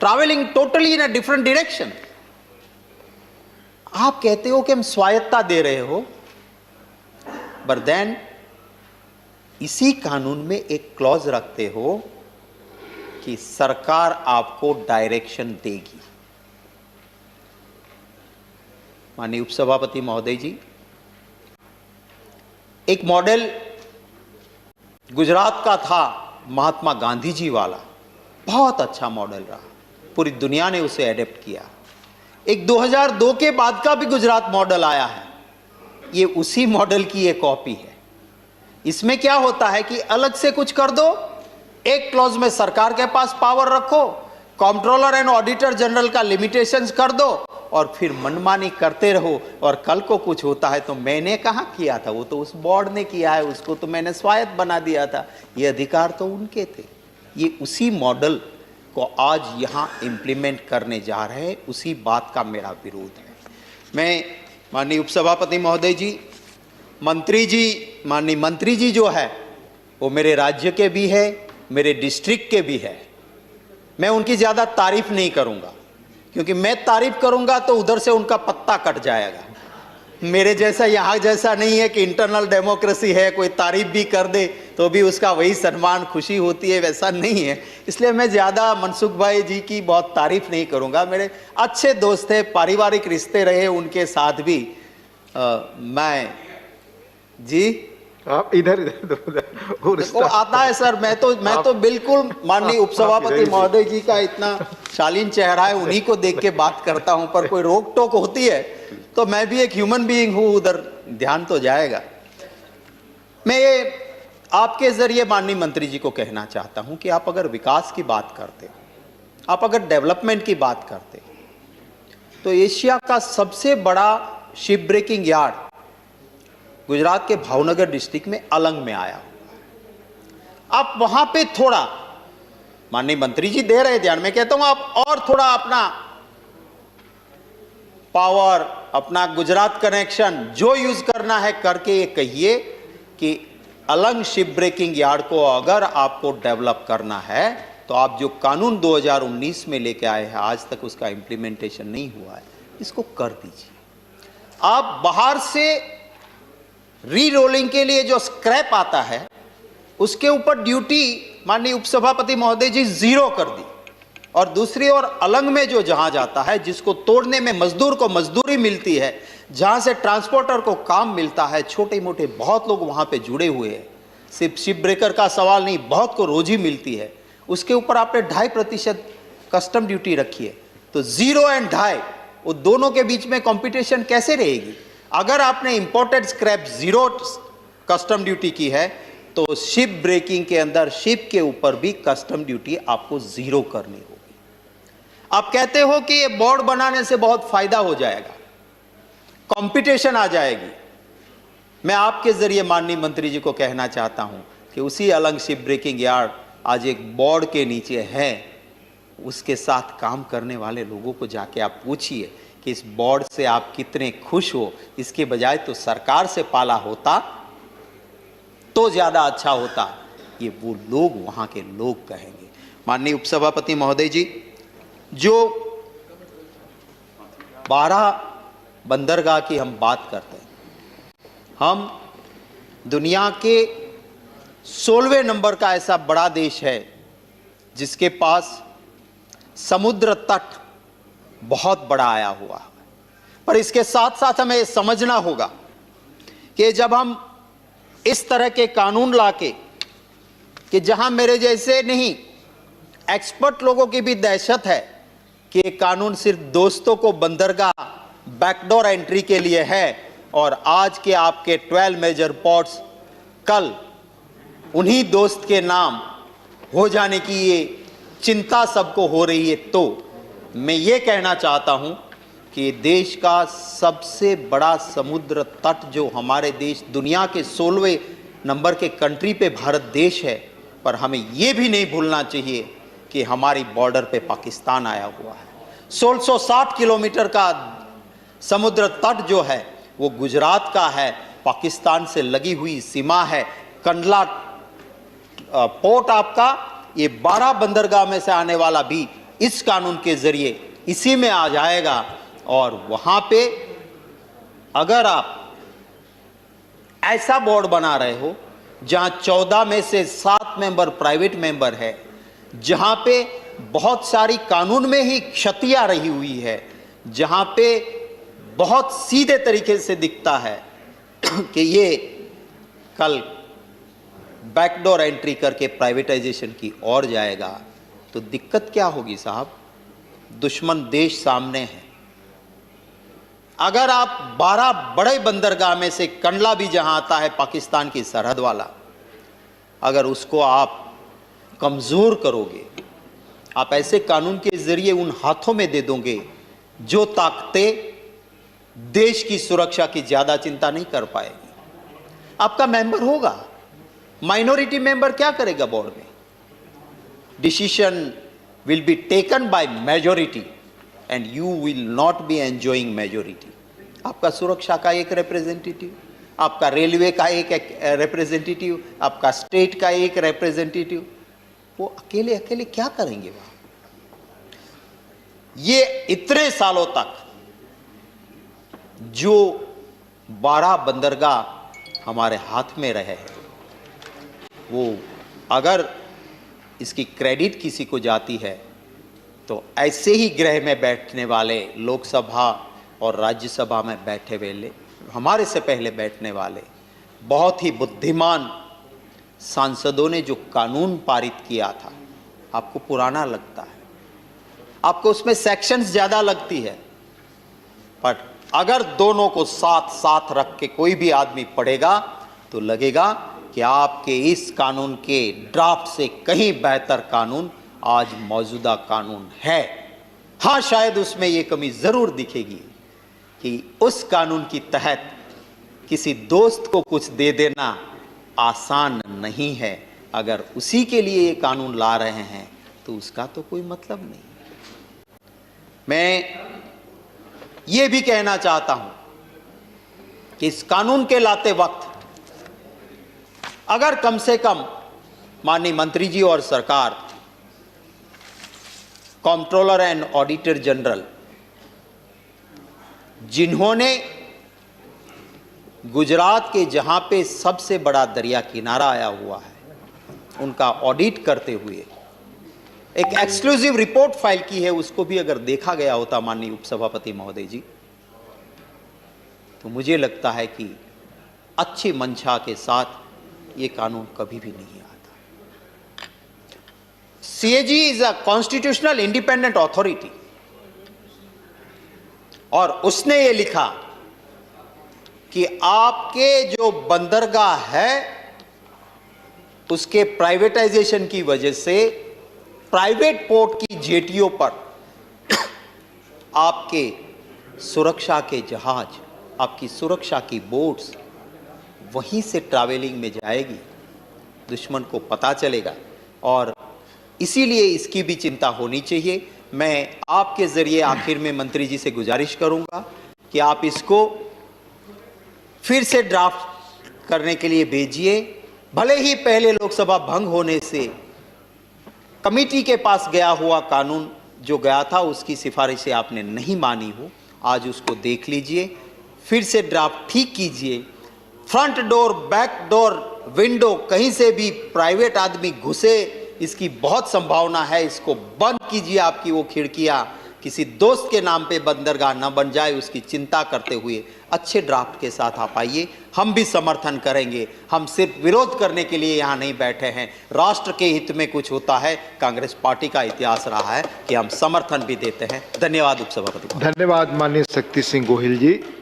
Travelling totally in a different direction. आप कहते हो कि हम स्वायत्ता दे रहे हो, बट देन इसी कानून में एक क्लॉज रखते हो कि सरकार आपको डायरेक्शन देगी। माननीय उपसभापति महोदय जी, एक मॉडल गुजरात का था महात्मा गांधी जी वाला, बहुत अच्छा मॉडल रहा, पूरी दुनिया ने उसे एडेप्ट किया। एक 2002 के बाद का भी गुजरात मॉडल आया है, ये उसी मॉडल की एक कॉपी है। इसमें क्या होता है कि अलग से कुछ कर दो, एक क्लॉज में सरकार के पास पावर रखो, कंट्रोलर एंड ऑडिटर जनरल का लिमिटेशंस कर दो और फिर मनमानी करते रहो, और कल को कुछ होता है तो मैंने कहाँ किया था, वो तो उस बोर्ड ने किया है, उसको तो मैंने स्वायत्त बना दिया था, ये अधिकार तो उनके थे। ये उसी मॉडल को आज यहाँ इम्प्लीमेंट करने जा रहे हैं, उसी बात का मेरा विरोध है। मैं माननीय उपसभापति महोदय जी, माननीय मंत्री जी जो है वो मेरे राज्य के भी है, मेरे डिस्ट्रिक्ट के भी है। मैं उनकी ज़्यादा तारीफ नहीं करूँगा, क्योंकि मैं तारीफ करूँगा तो उधर से उनका पत्ता कट जाएगा। मेरे जैसा यहाँ जैसा नहीं है कि इंटरनल डेमोक्रेसी है, कोई तारीफ भी कर दे तो भी उसका वही सम्मान खुशी होती है, वैसा नहीं है। इसलिए मैं ज़्यादा मनसुख भाई जी की बहुत तारीफ नहीं करूँगा। मेरे अच्छे दोस्त थे, पारिवारिक रिश्ते रहे उनके साथ भी। मैं जी आप इधर वो आता है सर, मैं तो बिल्कुल माननीय उपसभापति महोदय जी का इतना शालीन चेहरा है, उन्हीं को देख के बात करता हूं, पर कोई रोक टोक होती है तो मैं भी एक ह्यूमन बीइंग हूं, उधर ध्यान तो जाएगा। मैं ये आपके जरिए माननीय मंत्री जी को कहना चाहता हूं कि आप अगर विकास की बात करते हो, आप अगर डेवलपमेंट की बात करते हो, तो एशिया का सबसे बड़ा शिप ब्रेकिंग यार्ड गुजरात के भावनगर डिस्ट्रिक्ट में अलंग में आया हुआ। आप वहां पे थोड़ा, माननीय मंत्री जी दे रहे ध्यान, मैं कहता हूं आप और थोड़ा अपना पावर, अपना गुजरात कनेक्शन जो यूज करना है करके ये कहिए कि अलंग शिप ब्रेकिंग यार्ड को अगर आपको डेवलप करना है तो आप जो कानून 2019 में लेके आए हैं, आज तक उसका इंप्लीमेंटेशन नहीं हुआ है, इसको कर दीजिए। आप बाहर से री रोलिंग के लिए जो स्क्रैप आता है उसके ऊपर ड्यूटी माननीय उपसभापति महोदय जी जीरो कर दी, और दूसरी ओर अलंग में जो जहाज आता है जिसको तोड़ने में मजदूर को मजदूरी मिलती है, जहां से ट्रांसपोर्टर को काम मिलता है, छोटे मोटे बहुत लोग वहां पे जुड़े हुए हैं, सिर्फ शिप ब्रेकर का सवाल नहीं, बहुत को रोजी मिलती है, उसके ऊपर आपने 2.5% कस्टम ड्यूटी रखी है, तो 0 और 2.5 वो दोनों के बीच में कंपटीशन कैसे रहेगी? अगर आपने इंपोर्टेड स्क्रैप 0 कस्टम ड्यूटी की है तो शिप ब्रेकिंग के अंदर शिप के ऊपर भी कस्टम ड्यूटी आपको 0 करनी होगी। आप कहते हो कि ये बोर्ड बनाने से बहुत फायदा हो जाएगा, कंपटीशन आ जाएगी। मैं आपके जरिए माननीय मंत्री जी को कहना चाहता हूं कि उसी अलंग शिप ब्रेकिंग यार्ड आज एक बोर्ड के नीचे है, उसके साथ काम करने वाले लोगों को जाके आप पूछिए कि इस बोर्ड से आप कितने खुश हो। इसके बजाय तो सरकार से पाला होता तो ज्यादा अच्छा होता, ये वो लोग वहां के लोग कहेंगे। माननीय उपसभापति महोदय जी, जो 12 बंदरगाह की हम बात करते हैं, हम दुनिया के 16वें नंबर का ऐसा बड़ा देश है जिसके पास समुद्र तट बहुत बड़ा आया हुआ है। पर इसके साथ साथ हमें यह समझना होगा कि जब हम इस तरह के कानून लाके कि जहां मेरे जैसे नहीं एक्सपर्ट लोगों की भी दहशत है कि ये कानून सिर्फ दोस्तों को बंदरगाह बैकडोर एंट्री के लिए है, और आज के आपके 12 मेजर पोर्ट्स कल उन्हीं दोस्त के नाम हो जाने की ये चिंता सबको हो रही है, तो मैं ये कहना चाहता हूं कि देश का सबसे बड़ा समुद्र तट जो हमारे देश, दुनिया के 16वें नंबर के कंट्री पे भारत देश है, पर हमें ये भी नहीं भूलना चाहिए कि हमारी बॉर्डर पे पाकिस्तान आया हुआ है। 1660 किलोमीटर का समुद्र तट जो है वो गुजरात का है, पाकिस्तान से लगी हुई सीमा है। कंडला पोर्ट आपका, ये 12 बंदरगाह में से आने वाला भी इस कानून के जरिए इसी में आ जाएगा। और वहां पे अगर आप ऐसा बोर्ड बना रहे हो जहां 14 में से 7 मेंबर प्राइवेट मेंबर है, जहां पे बहुत सारी कानून में ही क्षतियां रही हुई है, जहां पे बहुत सीधे तरीके से दिखता है कि ये कल बैकडोर एंट्री करके प्राइवेटाइजेशन की ओर जाएगा, तो दिक्कत क्या होगी साहब? दुश्मन देश सामने है। अगर आप 12 बड़े बंदरगाह में से कंडला भी जहां आता है पाकिस्तान की सरहद वाला, अगर उसको आप कमजोर करोगे, आप ऐसे कानून के जरिए उन हाथों में दे दोगे जो ताकतें देश की सुरक्षा की ज्यादा चिंता नहीं कर पाएगी, आपका मेंबर होगा। माइनॉरिटी मेंबर क्या करेगा बोर्ड में? Decision will be taken by majority and you will not be enjoying majority. आपका सुरक्षा का एक रिप्रेजेंटेटिव, आपका रेलवे का एक रिप्रेजेंटेटिव, आपका स्टेट का एक रिप्रेजेंटेटिव, वो अकेले अकेले क्या करेंगे वहां? ये इतने सालों तक जो 12 बंदरगाह हमारे हाथ में रहे हैं, वो अगर इसकी क्रेडिट किसी को जाती है तो ऐसे ही गृह में बैठने वाले, लोकसभा और राज्यसभा में बैठे वाले, हमारे से पहले बैठने वाले बहुत ही बुद्धिमान सांसदों ने जो कानून पारित किया था, आपको पुराना लगता है, आपको उसमें सेक्शंस ज्यादा लगती है, पर अगर दोनों को साथ साथ रख के कोई भी आदमी पढ़ेगा तो लगेगा कि आपके इस कानून के ड्राफ्ट से कहीं बेहतर कानून आज मौजूदा कानून है। हाँ, शायद उसमें यह कमी जरूर दिखेगी कि उस कानून की तहत किसी दोस्त को कुछ दे देना आसान नहीं है। अगर उसी के लिए ये कानून ला रहे हैं तो उसका तो कोई मतलब नहीं। मैं ये भी कहना चाहता हूं कि इस कानून के लाते वक्त अगर कम से कम माननीय मंत्री जी और सरकार, कंट्रोलर एंड ऑडिटर जनरल, जिन्होंने गुजरात के जहां पे सबसे बड़ा दरिया किनारा आया हुआ है, उनका ऑडिट करते हुए एक एक्सक्लूसिव रिपोर्ट फाइल की है, उसको भी अगर देखा गया होता माननीय उपसभापति महोदय जी, तो मुझे लगता है कि अच्छी मंशा के साथ ये कानून कभी भी नहीं आता। CAG is a constitutional independent authority, और उसने ये लिखा कि आपके जो बंदरगाह है उसके प्राइवेटाइजेशन की वजह से प्राइवेट पोर्ट की जेटियों पर आपके सुरक्षा के जहाज, आपकी सुरक्षा की बोट्स वहीं से ट्रैवलिंग में जाएगी, दुश्मन को पता चलेगा, और इसीलिए इसकी भी चिंता होनी चाहिए। मैं आपके जरिए आखिर में मंत्री जी से गुजारिश करूंगा कि आप इसको फिर से ड्राफ्ट करने के लिए भेजिए। भले ही पहले लोकसभा भंग होने से कमिटी के पास गया हुआ कानून जो गया था उसकी सिफारिशें आपने नहीं मानी हो, आज उसको देख लीजिए, फिर से ड्राफ्ट ठीक कीजिए। Front door, back door, window, कहीं से भी प्राइवेट आदमी घुसे इसकी बहुत संभावना है, इसको बंद कीजिए। आपकी वो खिड़कियां किसी दोस्त के नाम पे बंदरगाह न बन जाए, उसकी चिंता करते हुए अच्छे ड्राफ्ट के साथ आप आइए, हम भी समर्थन करेंगे। हम सिर्फ विरोध करने के लिए यहाँ नहीं बैठे हैं, राष्ट्र के हित में कुछ होता है, कांग्रेस पार्टी का इतिहास रहा है कि हम समर्थन भी देते हैं। धन्यवाद उपसभापति। धन्यवाद माननीय शक्ति सिंह गोहिल जी।